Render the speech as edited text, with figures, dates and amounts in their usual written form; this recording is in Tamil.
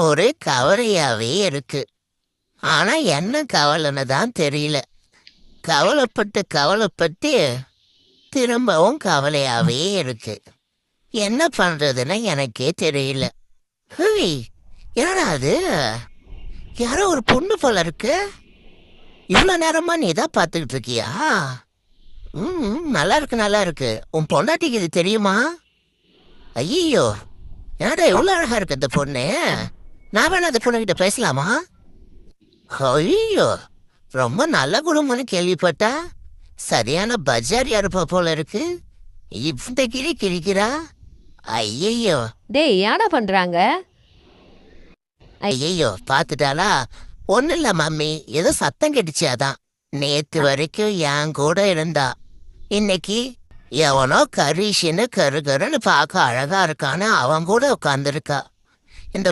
ஒரே கவலையாவே இருக்கு. ஆனா என்ன கவலைன்னு தான் தெரியல. கவலைப்பட்டு கவலைப்பட்டு திரும்பவும் கவலையாவே இருக்கு. என்ன பண்றதுன்னு எனக்கே தெரியல. ஹேய், என்னடா அது? யாரோ ஒரு பொண்ணு போல இருக்கு. இவ்வளவு நேரமா நீ தான் பார்த்துக்கிட்டு இருக்கியா? நல்லா இருக்கு, நல்லா இருக்கு. உன் பொண்டாட்டிக்கு இது தெரியுமா? ஐயோ, என்னடா இவ்வளவு அழகா இருக்கு இந்த பொண்ணு. நான் வேணா அந்த பொண்ணுகிட்ட பேசலாமா? ஐயோ, ரொம்ப நல்ல குடும்பம்னு கேள்விப்பட்டா. சரியான பஜாரியா இருப்பா போல இருக்கு. இந்த கிளி கிழிக்கிறா. ஐயையோ. டேய் ஏன்டா பண்றாங்க? ஐயையோ, பாத்துட்டாளா? ஒன்னும் இல்ல மம்மி, ஏதோ சத்தம் கெட்டுச்சு அதான். நேத்து வரைக்கும் என் கூட இருந்தா. இன்னைக்கு எவனோ கரிஷின்னு கரு கருன்னு பார்க்க அழகா இருக்கான்னு அவன் கூட உட்காந்துருக்கா. இந்த